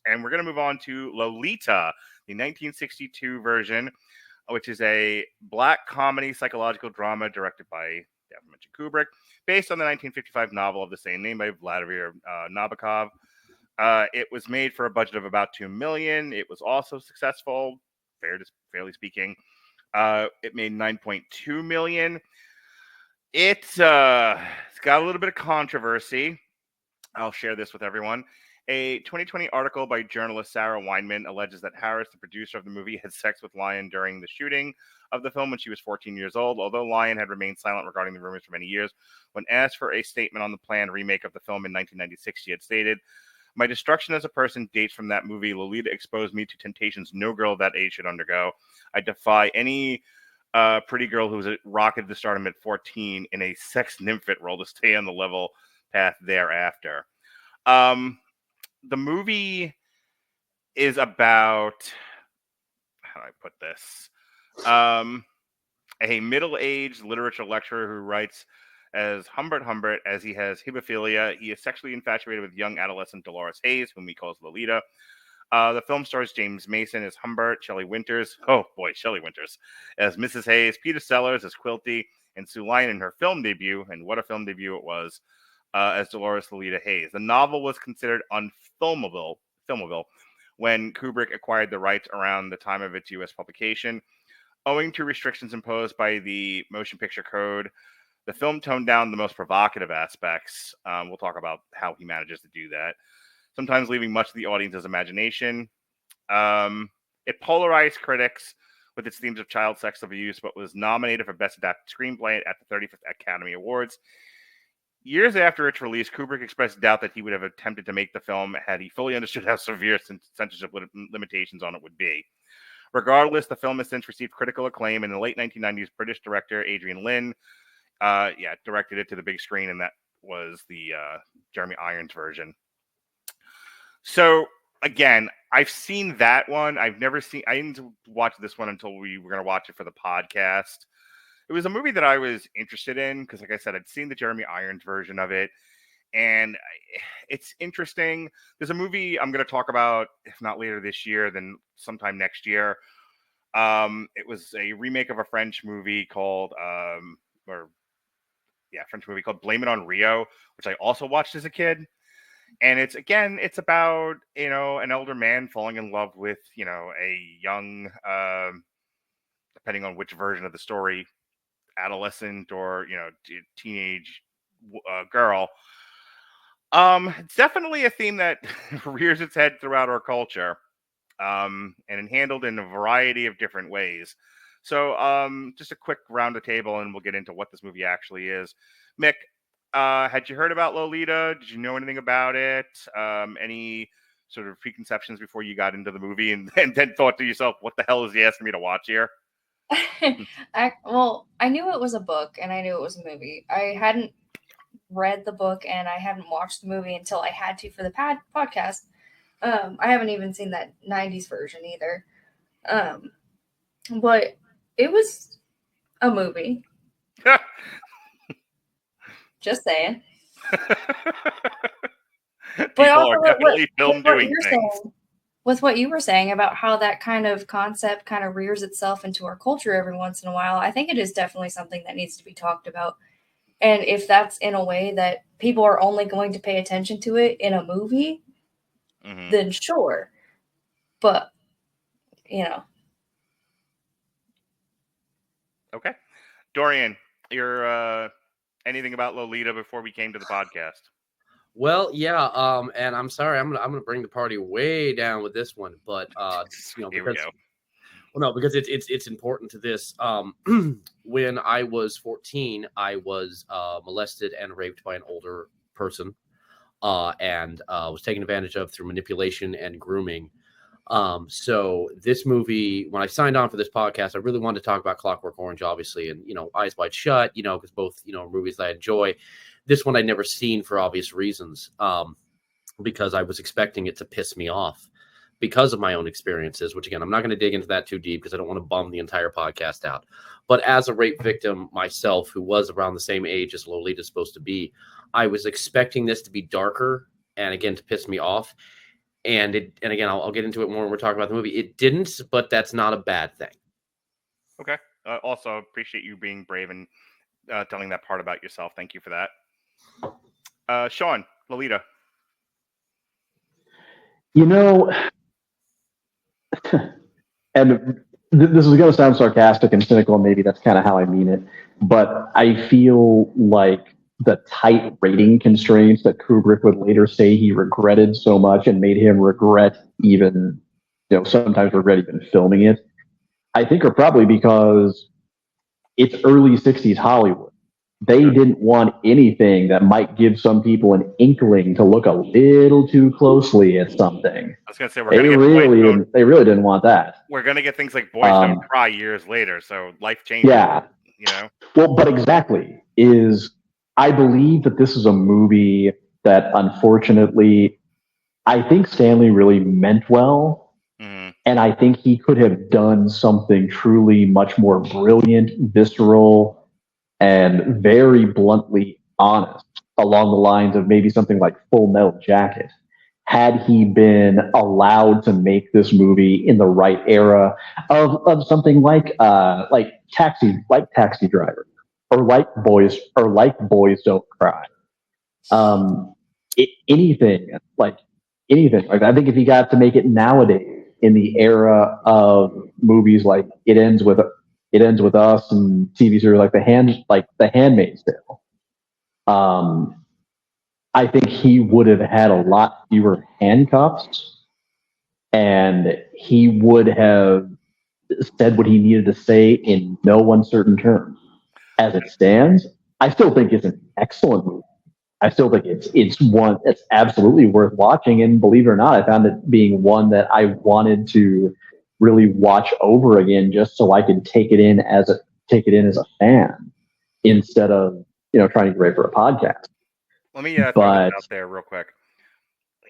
And we're going to move on to Lolita, the 1962 version, which is a black comedy psychological drama directed by the aforementioned Kubrick, based on the 1955 novel of the same name by Vladimir Nabokov. It was made for a budget of about $2 million. It was also successful, fairly speaking. It made $9.2 million. It's got a little bit of controversy. I'll share this with everyone. A 2020 article by journalist Sarah Weinman alleges that Harris, the producer of the movie, had sex with Lyon during the shooting of the film when she was 14 years old, although Lyon had remained silent regarding the rumors for many years. When asked for a statement on the planned remake of the film in 1996, she had stated, "My destruction as a person dates from that movie. Lolita exposed me to temptations no girl of that age should undergo. I defy any pretty girl who's rocketed to stardom at 14 in a sex nymphette role to stay on the level path thereafter." The movie is about, how do I put this? A middle-aged literature lecturer who writes as Humbert Humbert, as he has hebephilia. He is sexually infatuated with young adolescent Dolores Haze, whom he calls Lolita. The film stars James Mason as Humbert, Shelley Winters, Shelley Winters, as Mrs. Haze, Peter Sellers as Quilty, and Sue Lyon in her film debut, and what a film debut it was, as Dolores Lolita Haze. The novel was considered unfilmable when Kubrick acquired the rights around the time of its U.S. publication. Owing to restrictions imposed by the Motion Picture Code, the film toned down the most provocative aspects. We'll talk about how he manages to do that, sometimes leaving much of the audience's imagination. It polarized critics with its themes of child sex abuse, but was nominated for Best Adapted Screenplay at the 35th Academy Awards. Years after its release, Kubrick expressed doubt that he would have attempted to make the film had he fully understood how severe censorship limitations on it would be. Regardless, the film has since received critical acclaim. In the late 1990s, British director Adrian Lyne directed it to the big screen, and that was the Jeremy Irons version. So, again, I've seen that one. I didn't watch this one until we were going to watch it for the podcast. It was a movie that I was interested in because, like I said, I'd seen the Jeremy Irons version of it, and it's interesting. There's a movie I'm going to talk about, if not later this year, then sometime next year. It was a remake of a French movie called, French movie called Blame It on Rio, which I also watched as a kid. And it's about, an elder man falling in love with, a young, depending on which version of the story, adolescent or, teenage girl. It's definitely a theme that rears its head throughout our culture, and handled in a variety of different ways. So, just a quick round of table, and we'll get into what this movie actually is. Mik, had you heard about Lolita? Did you know anything about it? Any sort of preconceptions before you got into the movie, and then thought to yourself, what the hell is he asking me to watch here? I knew it was a book, and I knew it was a movie. I hadn't read the book, and I hadn't watched the movie until I had to for the podcast. I haven't even seen that 90s version either. But it was a movie. Just saying. People are definitely film doing things. With what you were saying about how that kind of concept kind of rears itself into our culture every once in a while, I think it is definitely something that needs to be talked about. And if that's in a way that people are only going to pay attention to it in a movie, then sure. But, Okay. Dorian, you're anything about Lolita before we came to the podcast? Well, yeah, and I'm sorry, I'm gonna bring the party way down with this one, but Here we go. Well, no, because it's important to this. When I was 14, I was molested and raped by an older person, and was taken advantage of through manipulation and grooming. So this movie, when I signed on for this podcast, I really wanted to talk about Clockwork Orange, obviously, and Eyes Wide Shut, because both movies that I enjoy. This one I'd never seen for obvious reasons, because I was expecting it to piss me off because of my own experiences, which, again, I'm not going to dig into that too deep because I don't want to bum the entire podcast out. But as a rape victim myself, who was around the same age as Lolita's supposed to be, I was expecting this to be darker and, again, to piss me off. And again, I'll get into it more when we're talking about the movie. It didn't, but that's not a bad thing. Okay. Also, appreciate you being brave and telling that part about yourself. Thank you for that. Sean, Lolita. You know, and this is going to sound sarcastic and cynical, and maybe that's kind of how I mean it, but I feel like the tight rating constraints that Kubrick would later say he regretted so much and made him regret even, sometimes regret even filming it, I think are probably because it's early 60s Hollywood. They didn't want anything that might give some people an inkling to look a little too closely at something. I was going to say, they really didn't want that. We're going to get things like Boys Don't Cry years later, so life changes. Yeah. Well, but exactly, I believe that this is a movie that, unfortunately, I think Stanley really meant well. Mm-hmm. And I think he could have done something truly much more brilliant, visceral, and very bluntly honest along the lines of maybe something like Full Metal Jacket, had he been allowed to make this movie in the right era of something like Taxi Driver, or like Boys Don't Cry. Anything like that. I think if he got to make it nowadays in the era of movies like It Ends With Us and TV series like The Handmaid's Tale, I think he would have had a lot fewer handcuffs, and he would have said what he needed to say in no uncertain terms. As it stands, I still think it's an excellent movie. I still think it's one that's absolutely worth watching, and believe it or not, I found it being one that I wanted to really watch over again, just so I could take it in as a fan, instead of trying to get ready for a podcast. Let me throw this out there real quick.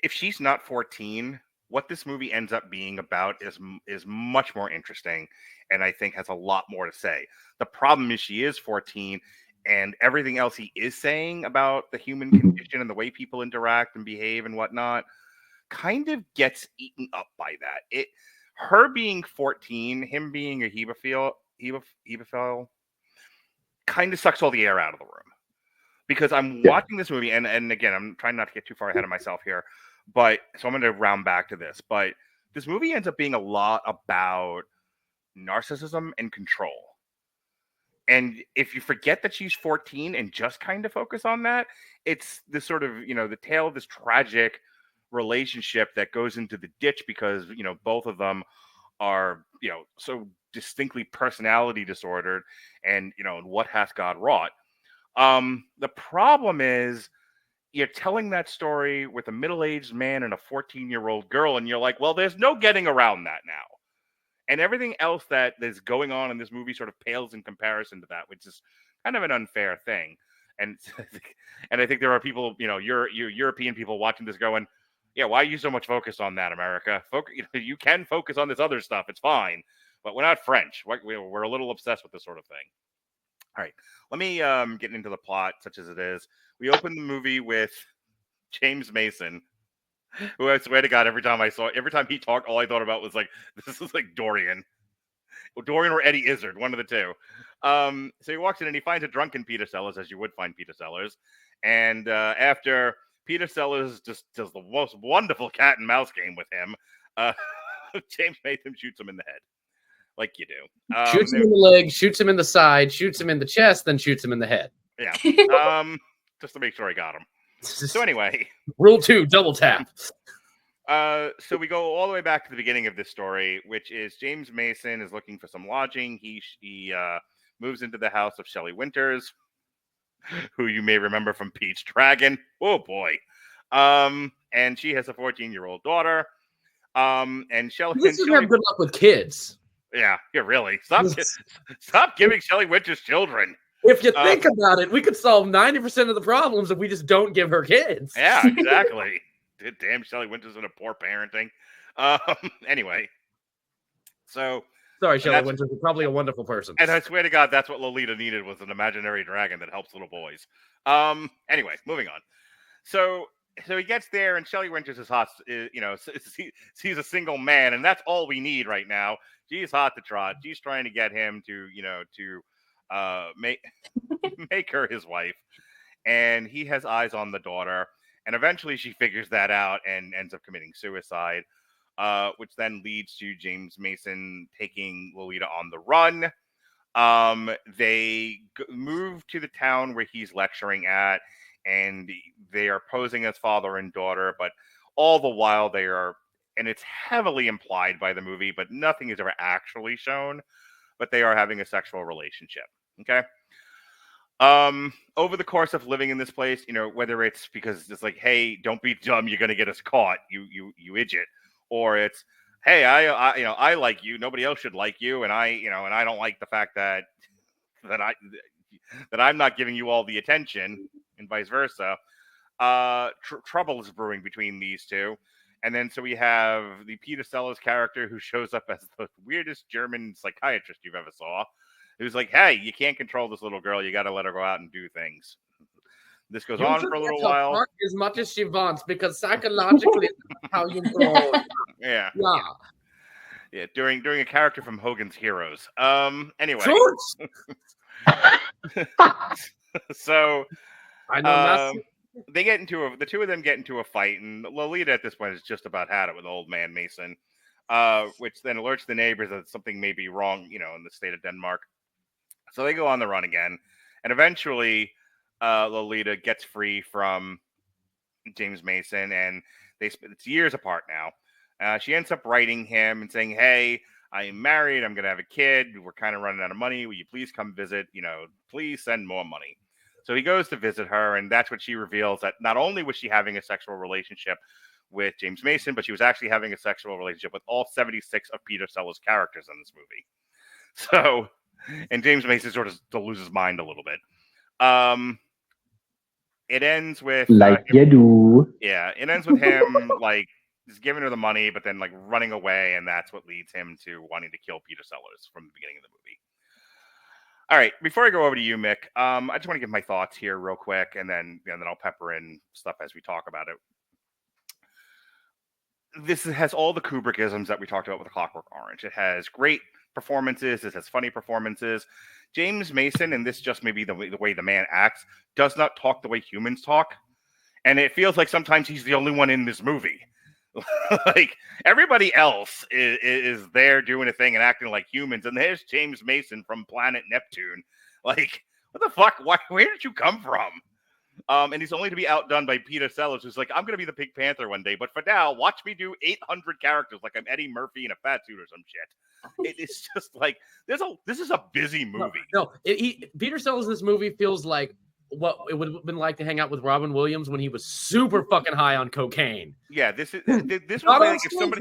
If she's not 14, what this movie ends up being about is much more interesting, and I think has a lot more to say. The problem is she is 14, and everything else he is saying about the human condition and the way people interact and behave and whatnot kind of gets eaten up by that. Her being 14, him being a hebephile, kind of sucks all the air out of the room. Because I'm watching this movie, and again, I'm trying not to get too far ahead of myself here, so I'm going to round back to this. But this movie ends up being a lot about narcissism and control. And if you forget that she's 14 and just kind of focus on that, it's this sort of, the tale of this tragic relationship that goes into the ditch because, both of them are, so distinctly personality disordered, and, what hath God wrought. The problem is you're telling that story with a middle-aged man and a 14-year-old girl, and you're like, well, there's no getting around that now. And everything else that is going on in this movie sort of pales in comparison to that, which is kind of an unfair thing. And I think there are people, European people watching this going, yeah, why are you so much focused on that, America? You can focus on this other stuff. It's fine. But we're not French. We're a little obsessed with this sort of thing. All right, let me get into the plot, such as it is. We open the movie with James Mason, who I swear to God, every time he talked, all I thought about was like, this is like Dorian or Eddie Izzard, one of the two. So he walks in and he finds a drunken Peter Sellers, as you would find Peter Sellers. And after Peter Sellers just does the most wonderful cat and mouse game with him, James Mason shoots him in the head. Like you do. Shoots him in the leg, shoots him in the side, shoots him in the chest, then shoots him in the head. Yeah. Just to make sure I got him. So anyway. Rule 2, double tap. So we go all the way back to the beginning of this story, which is James Mason is looking for some lodging. He moves into the house of Shelley Winters, who you may remember from Pete's Dragon. Oh boy. And she has a 14-year-old daughter. And Shelley. This is have good luck with kids. Yeah, really. Stop giving Shelley Winters children. If you think about it, we could solve 90% of the problems if we just don't give her kids. Yeah, exactly. Damn, Shelley Winters in a poor parenting. Anyway, so sorry, Shelley Winters. You're probably a wonderful person. And I swear to God, that's what Lolita needed, was an imaginary dragon that helps little boys. Anyway, moving on. So so he gets there, and Shelley Winters is hot. He's a single man, and that's all we need right now. She's hot to trot. She's trying to get him to make her his wife, and he has eyes on the daughter. And eventually, she figures that out and ends up committing suicide, which then leads to James Mason taking Lolita on the run. They move to the town where he's lecturing at, and they are posing as father and daughter, but all the while they are, and it's heavily implied by the movie, but nothing is ever actually shown, but they are having a sexual relationship. Okay. Over the course of living in this place, whether it's because it's like, hey, don't be dumb, you're gonna get us caught, you idiot, or it's, hey, I like you, nobody else should like you, and I don't like the fact that I'm not giving you all the attention, and vice versa. Trouble is brewing between these two. And then so we have the Peter Sellers character who shows up as the weirdest German psychiatrist you've ever saw. Who's like, hey, you can't control this little girl. You got to let her go out and do things. This goes on for a little while. Fuck as much as she wants, because psychologically, that's how you grow. Yeah. Yeah. During a character from Hogan's Heroes. Anyway. So I know they get into the two of them get into a fight, and Lolita at this point has just about had it with old man Mason, which then alerts the neighbors that something may be wrong, in the state of Denmark. So they go on the run again, and eventually Lolita gets free from James Mason, and it's years apart now. She ends up writing him and saying, hey, I am married, I'm going to have a kid, we're kind of running out of money, will you please come visit, please send more money. So he goes to visit her, and that's what she reveals, that not only was she having a sexual relationship with James Mason, but she was actually having a sexual relationship with all 76 of Peter Sellers' characters in this movie. So, and James Mason sort of loses his mind a little bit. It ends with you do. Yeah, it ends with him just giving her the money, but then running away, and that's what leads him to wanting to kill Peter Sellers from the beginning of the movie. All right, before I go over to you, Mick, I just want to give my thoughts here real quick, and then I'll pepper in stuff as we talk about it. This has all the Kubrickisms that we talked about with The Clockwork Orange. It has great performances. It has funny performances. James Mason, and this just may be the way the man acts, does not talk the way humans talk. And it feels like sometimes he's the only one in this movie. Everybody else is there doing a thing and acting like humans. And there's James Mason from planet Neptune. What the fuck? Where did you come from? And he's only to be outdone by Peter Sellers, who's like, I'm going to be the Pink Panther one day, but for now, watch me do 800 characters like I'm Eddie Murphy in a fat suit or some shit. It's just this is a busy movie. No, Peter Sellers in this movie feels like what it would have been like to hang out with Robin Williams when he was super fucking high on cocaine. Yeah, this was like if somebody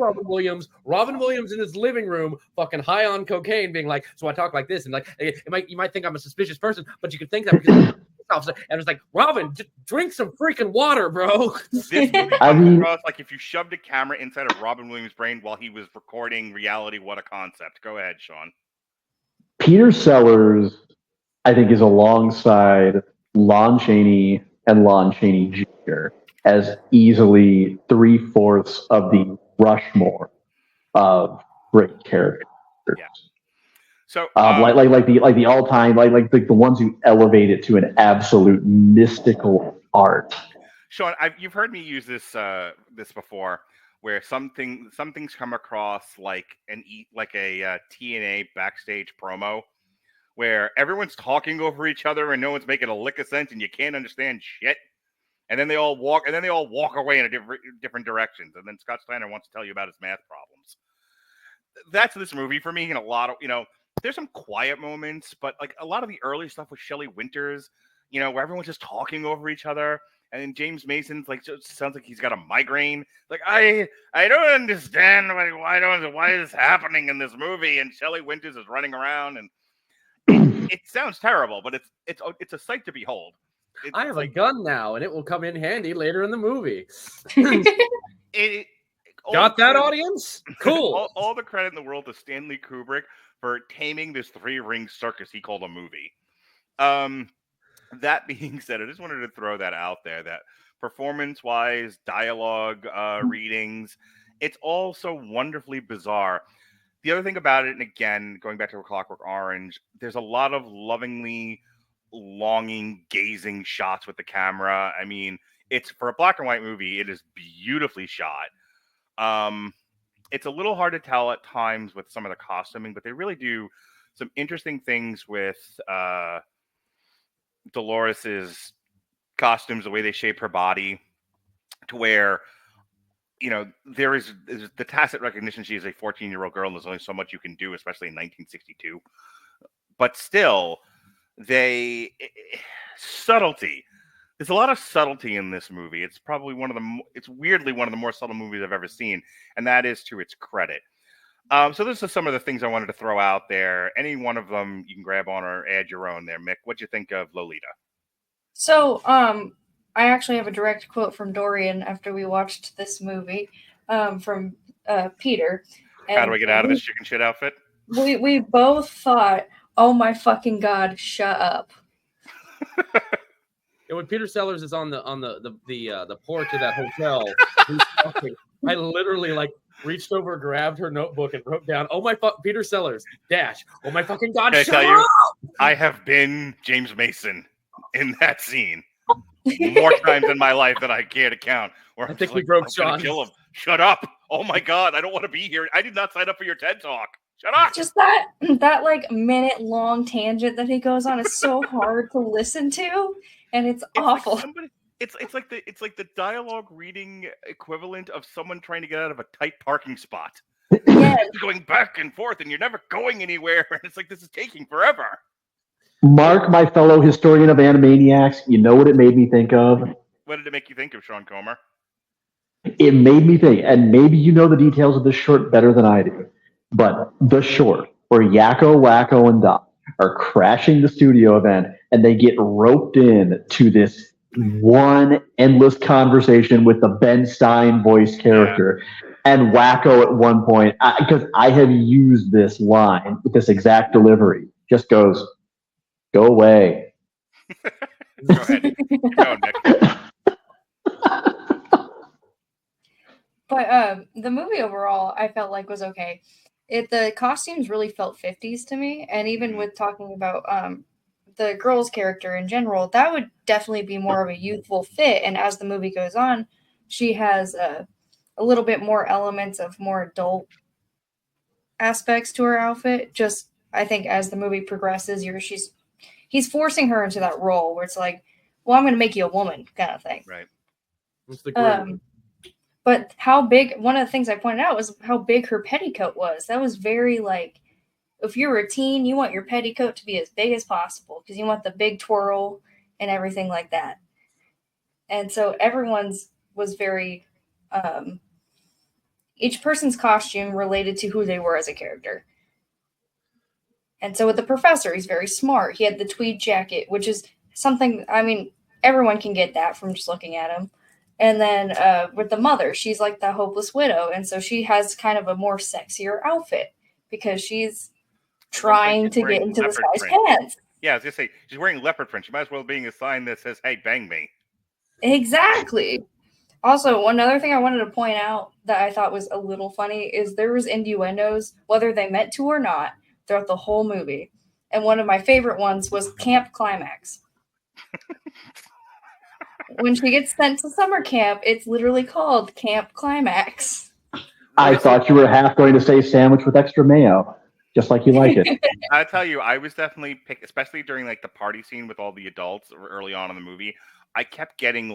Robin Williams in his living room, fucking high on cocaine, being like, so I talk like this, and you might think I'm a suspicious person, but you could think that because and it's like, Robin, just drink some freaking water, bro. This movie comes across like if you shoved a camera inside of Robin Williams' brain while he was recording Reality. What a concept! Go ahead, Sean. Peter Sellers, I think, is alongside Lon Chaney and Lon Chaney Jr. as easily 3/4 of the Rushmore of great characters. Yeah. So, like the all-time, like the ones who elevate it to an absolute mystical art. Sean, you've heard me use this before, where some things come across like a TNA backstage promo, where everyone's talking over each other and no one's making a lick of sense, and you can't understand shit. And then they all walk away in different directions. And then Scott Steiner wants to tell you about his math problems. That's this movie for me, and a lot of there's some quiet moments, but a lot of the early stuff with Shelley Winters, where everyone's just talking over each other, and then James Mason's sounds like he's got a migraine. I don't understand why is this happening in this movie, and Shelley Winters is running around, and it sounds terrible, but it's a sight to behold. I have a gun now, and it will come in handy later in the movie. Got that, audience? Cool. All the credit in the world to Stanley Kubrick for taming this 3-ring circus he called a movie. That being said, I just wanted to throw that out there, that performance-wise, dialogue, readings. It's all so wonderfully bizarre. The other thing about it, and again, going back to A Clockwork Orange, there's a lot of lovingly longing, gazing shots with the camera. I mean, it's for a black and white movie, it is beautifully shot. It's a little hard to tell at times with some of the costuming, but they really do some interesting things with Dolores's costumes, the way they shape her body, to where, you know, there is the tacit recognition she is a 14-year-old girl, and there's only so much you can do, especially in 1962. But still, subtlety. There's a lot of subtlety in this movie. It's probably it's weirdly one of the more subtle movies I've ever seen, and that is to its credit. So those are some of the things I wanted to throw out there. Any one of them you can grab on or add your own there. Mik, what'd you think of Lolita? So, I actually have a direct quote from Dorian after we watched this movie, from Peter. How do I get out of this chicken shit outfit? We both thought, oh my fucking God, shut up. And when Peter Sellers is on the porch of that hotel, he's talking, I literally reached over, grabbed her notebook, and wrote down, "Oh my fuck, Peter Sellers dash! Oh my fucking God, Can I shut tell up!" You, I have been James Mason in that scene more times in my life than I care to count. Where I think we broke Sean. Kill him. Shut up! Oh my God, I don't want to be here. I did not sign up for your TED Talk. Shut up! Just that minute-long tangent that he goes on is so hard to listen to, and it's awful. Like it's like the dialogue reading equivalent of someone trying to get out of a tight parking spot. Yeah. Going back and forth, and you're never going anywhere. And it's like, this is taking forever. Mark, my fellow historian of Animaniacs, you know what it made me think of? What did it make you think of, Sean Comer? It made me think, and maybe you know the details of this short better than I do, but the short where Yakko, Wacko, and Doc are crashing the studio event, and they get roped in to this one endless conversation with the Ben Stein voice character. Yeah. And Wacko at one point, because I have used this line with this exact delivery, just goes, "Go away." Go ahead. Go, Nick. But the movie overall, I felt like was okay. The costumes really felt 50s to me, and even with talking about the girl's character in general, that would definitely be more of a youthful fit. And as the movie goes on, she has a little bit more elements of more adult aspects to her outfit. Just, I think as the movie progresses, he's forcing her into that role where it's like, well, I'm going to make you a woman kind of thing. Right. What's the group? But how big, one of the things I pointed out was how big her petticoat was. That was very if you're a teen, you want your petticoat to be as big as possible because you want the big twirl and everything like that. And so everyone's was very, each person's costume related to who they were as a character. And so with the professor, he's very smart. He had the tweed jacket, which is something, I mean, everyone can get that from just looking at him. And then with the mother, she's like the hopeless widow. And so she has kind of a more sexier outfit because she's trying to get into this guy's pants. Yeah, I was going to say, she's wearing leopard print. She might as well be a sign that says, "Hey, bang me." Exactly. Also, one other thing I wanted to point out that I thought was a little funny is there was innuendos, whether they meant to or not, throughout the whole movie. And one of my favorite ones was Camp Climax. When she gets sent to summer camp, it's literally called Camp Climax. I thought you were half going to say sandwich with extra mayo, just like you like it. I tell you, I was definitely especially during the party scene with all the adults early on in the movie. I kept getting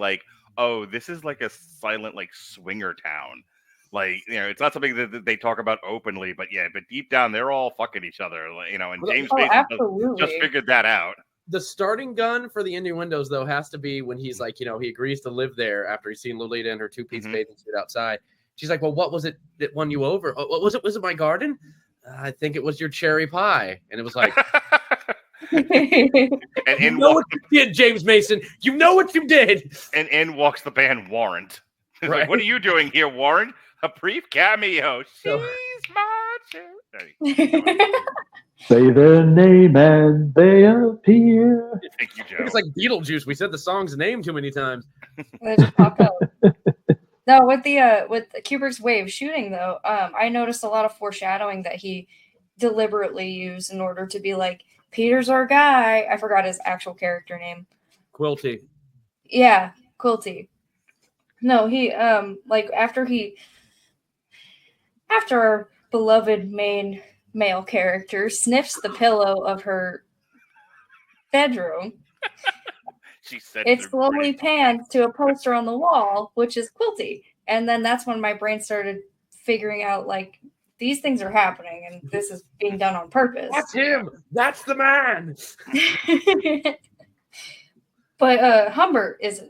oh, this is like a silent swinger town. It's not something that they talk about openly, but deep down they're all fucking each other. And James Mason just figured that out. The starting gun for the innuendos, though, has to be when he's he agrees to live there after he's seen Lolita in her two-piece bathing suit outside. She's like, "Well, what was it that won you over? Oh, what was it? Was it my garden? I think it was your cherry pie." And it was like, and you know what you did, James Mason. You know what you did. And in walks the band Warrant. Right. Like, "What are you doing here, Warrant? A brief cameo. She's my cherry." Say their name and they appear. Thank you, Joe. It's like Beetlejuice. We said the song's name too many times. They just pop up. No, with Kubrick's way of shooting though, I noticed a lot of foreshadowing that he deliberately used in order to be like, Peter's our guy. I forgot his actual character name. Quilty. Yeah, Quilty. No, he like after our beloved main male character sniffs the pillow of her bedroom, She said it slowly pans to a poster on the wall, which is Quilty. And then that's when my brain started figuring out like these things are happening and this is being done on purpose. That's him. That's the man. But Humbert is,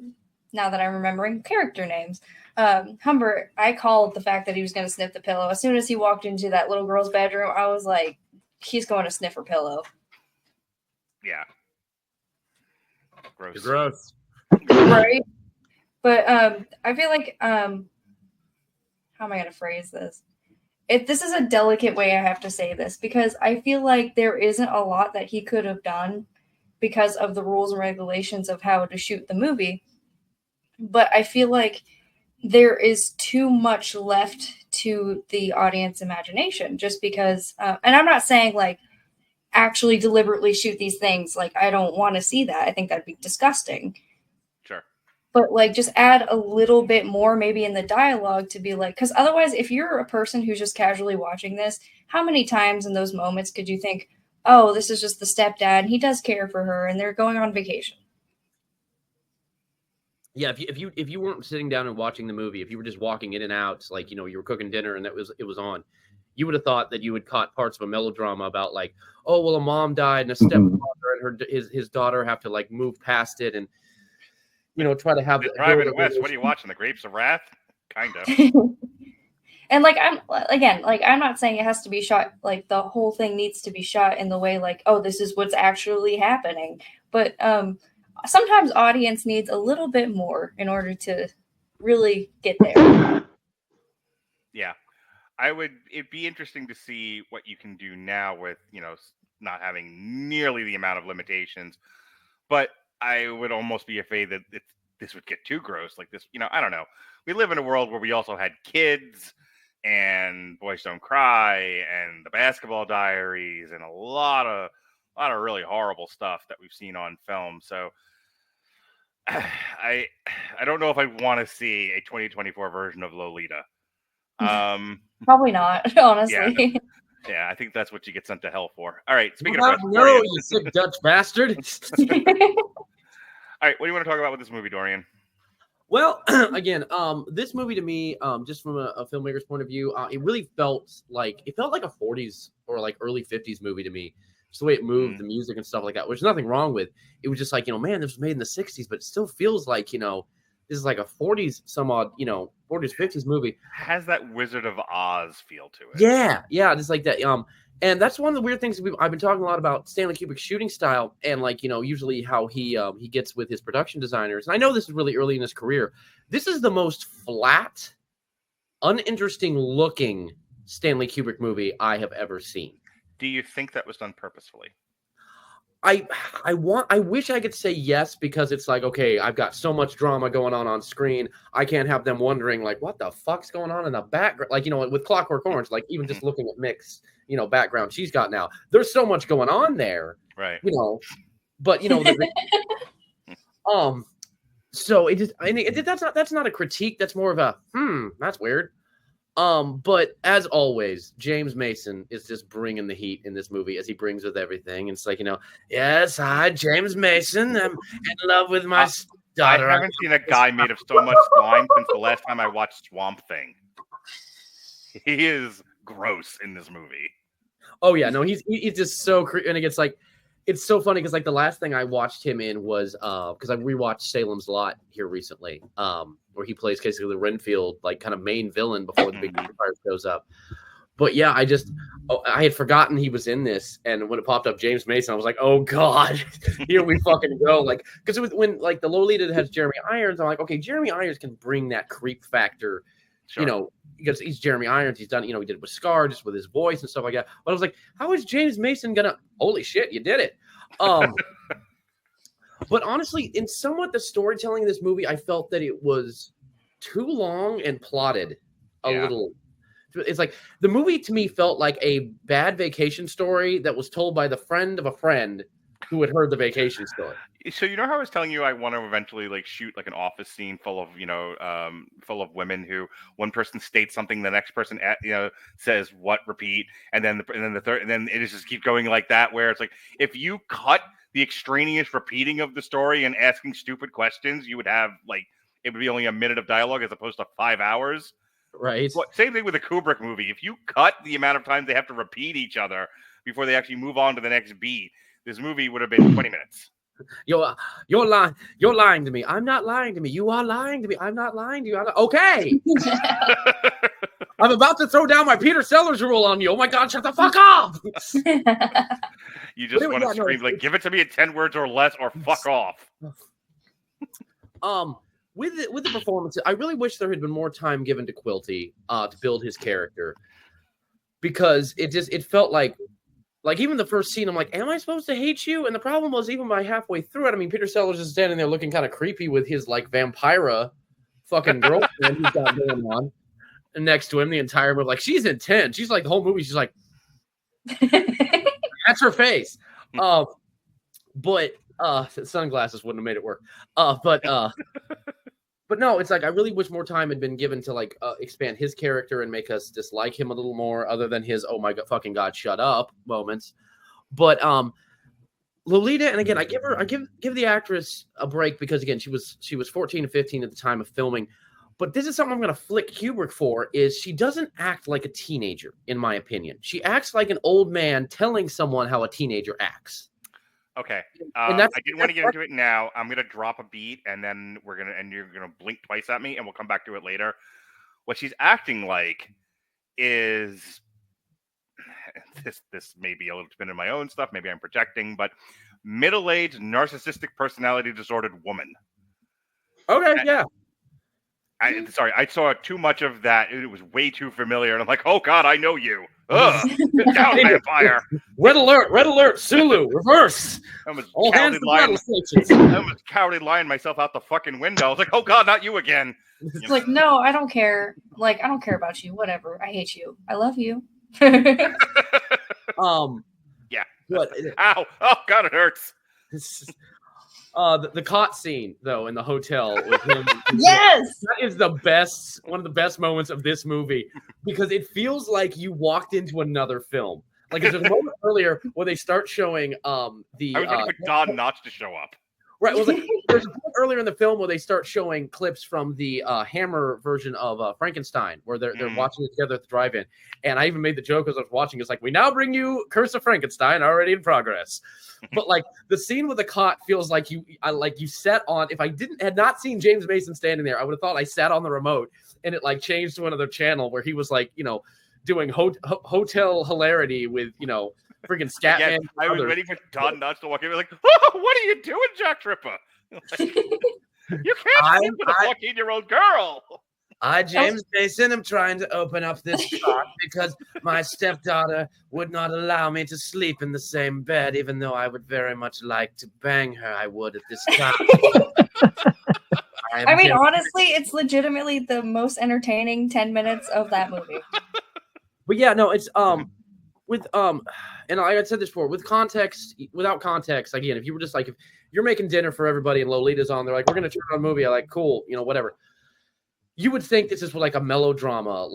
now that I'm remembering character names, Humbert, I called the fact that he was going to sniff the pillow. As soon as he walked into that little girl's bedroom, I was like, he's going to sniff her pillow. Yeah. Gross. Gross. Right? But I feel like, how am I going to phrase this? This is a delicate way I have to say this, because I feel like there isn't a lot that he could have done because of the rules and regulations of how to shoot the movie. But I feel like there is too much left to the audience imagination just because, and I'm not saying like actually deliberately shoot these things. Like, I don't want to see that. I think that'd be disgusting. Sure. But like just add a little bit more maybe in the dialogue to be like, because otherwise if you're a person who's just casually watching this, how many times in those moments could you think, oh, this is just the stepdad, he does care for her and they're going on vacation? Yeah, if you weren't sitting down and watching the movie, if you were just walking in and out, like, you know, you were cooking dinner and it was on, you would have thought that you had caught parts of a melodrama about like, oh, well, a mom died and a stepfather and his daughter have to like move past it and, you know, try to have the Private West. What are you watching? The Grapes of Wrath? Kind of. And like I'm not saying it has to be shot like the whole thing needs to be shot in the way like, oh, this is what's actually happening. But sometimes audience needs a little bit more in order to really get there. Yeah. It'd be interesting to see what you can do now with, you know, not having nearly the amount of limitations. But I would almost be afraid that this would get too gross. Like this, you know, I don't know. We live in a world where we also had kids and Boys Don't Cry and the Basketball Diaries and a lot of really horrible stuff that we've seen on film. So I don't know if I want to see a 2024 version of Lolita. Probably not, honestly. Yeah, I think that's what you get sent to hell for. All right, speaking of Dorian, you sick Dutch bastard. All right, what do you want to talk about with this movie, Dorian? Well, again, this movie to me, just from a filmmaker's point of view, it really felt like a 40s or like early 50s movie to me. Just the way it moved, the music and stuff like that, which there's nothing wrong with. It was just like, you know, man, this was made in the 60s, but it still feels like, you know, this is like a 40s, some odd, you know, 40s, 50s movie. Has that Wizard of Oz feel to it. Yeah, just like that. And that's one of the weird things I've been talking a lot about Stanley Kubrick's shooting style and like, you know, usually how he gets with his production designers. And I know this is really early in his career. This is the most flat, uninteresting looking Stanley Kubrick movie I have ever seen. Do you think that was done purposefully? I wish I could say yes, because it's like, okay, I've got so much drama going on screen. I can't have them wondering like, what the fuck's going on in the background? Like, you know, with Clockwork Orange, like even just looking at Mik's, you know, background she's got now, there's so much going on there, right? You know, but you know, so it just, that's not a critique. That's more of a, that's weird. But as always, James Mason is just bringing the heat in this movie as he brings with everything. And it's like, you know, yes, hi, James Mason. I'm in love with my daughter. I haven't seen a guy made of so much slime since the last time I watched Swamp Thing. He is gross in this movie. Oh yeah, no, he's just so creepy. And it gets like, it's so funny because like the last thing I watched him in was because I rewatched Salem's Lot here recently, where he plays basically the Renfield like kind of main villain before the big fire shows up. But yeah, I had forgotten he was in this, and when it popped up James Mason, I was like, oh god, here we fucking go. Like, because when like the Lolita has Jeremy Irons, I'm like, okay, Jeremy Irons can bring that creep factor, sure, you know, because he's Jeremy Irons. He's done, he did it with Scar, just with his voice and stuff like that. But I was like, how is James Mason gonna? Holy shit, you did it! But honestly, in somewhat the storytelling of this movie, I felt that it was too long and plotted a little. It's like the movie to me felt like a bad vacation story that was told by the friend of a friend who had heard the vacation story. So how I was telling you I want to eventually shoot an office scene full of full of women who one person states something, the next person says what, repeat, and then the third, and then it just keep going like that, where it's like if you cut the extraneous repeating of the story and asking stupid questions, you would have it would be only a minute of dialogue as opposed to 5 hours. Right. Same thing with a Kubrick movie. If you cut the amount of times they have to repeat each other before they actually move on to the next beat, this movie would have been 20 minutes. You're lying. You're lying to me. I'm not lying to me. You are lying to me. I'm not lying to you. Okay. I'm about to throw down my Peter Sellers rule on you. Oh my God, shut the fuck up. You just want to scream, give it to me in 10 words or less, or fuck off. With the performance, I really wish there had been more time given to Quilty to build his character, because it felt like even the first scene, I'm like, am I supposed to hate you? And the problem was, even by halfway through it, I mean, Peter Sellers is standing there looking kind of creepy with his vampira fucking girlfriend he's got going on next to him the entire movie. She's intense. She's the whole movie. She's like, that's her face. But sunglasses wouldn't have made it work. But no, it's I really wish more time had been given to expand his character and make us dislike him a little more, other than his oh my god, fucking god, shut up moments. But Lolita, and again, I give the actress a break, because again, she was 14 and 15 at the time of filming. But this is something I'm going to flick Kubrick for, is she doesn't act like a teenager, in my opinion. She acts like an old man telling someone how a teenager acts. Okay. I didn't want to get into it now. I'm going to drop a beat, and then you're going to blink twice at me, and we'll come back to it later. What she's acting like is, this may be a little bit in my own stuff, maybe I'm projecting, but middle-aged, narcissistic, personality disordered woman. Okay, yeah. I saw too much of that. It was way too familiar, and I'm like, oh God, I know you. Ugh, get down, vampire. Red alert, Sulu, reverse. I almost cowardly lying myself out the fucking window. I was like, oh God, not you again. It's no, I don't care. I don't care about you. Whatever. I hate you. I love you. Yeah. What? Ow. Oh God, it hurts. The cot scene though in the hotel with him. Yes, that is one of the best moments of this movie, because it feels like you walked into another film. There's a moment earlier where they start showing I was waiting for Don Knotts to show up. Right. Well, there's a point earlier in the film where they start showing clips from the Hammer version of Frankenstein, where they're watching it together at the drive-in. And I even made the joke as I was watching. It's we now bring you Curse of Frankenstein, already in progress. But the scene with the cot feels like you sat on. If I had not seen James Mason standing there, I would have thought I sat on the remote, and it changed to another channel where he was doing hotel hilarity with freaking Scatman. Yeah, I was waiting for Don Knotts to walk in. Oh, what are you doing, Jack Tripper? You can't sleep with a 14-year-old girl. I, James Mason, am trying to open up this cot because my stepdaughter would not allow me to sleep in the same bed, even though I would very much like to bang her. I would at this time. I mean, honestly, it's legitimately the most entertaining 10 minutes of that movie. But yeah, no, it's with and I had said this before, without context, again, if you were just if you're making dinner for everybody and Lolita's on, they're we're gonna turn on a movie, cool, whatever. You would think this is a melodrama,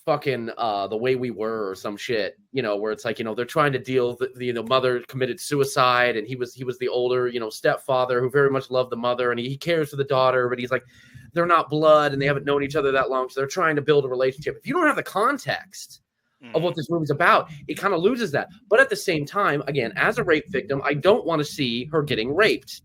fucking The Way We Were or some shit, where it's they're trying to deal the mother committed suicide, and he was the older, stepfather who very much loved the mother, and he cares for the daughter, but he's they're not blood and they haven't known each other that long, so they're trying to build a relationship. If you don't have the context of what this movie's about, it kind of loses that. But at the same time, again, as a rape victim, I don't want to see her getting raped.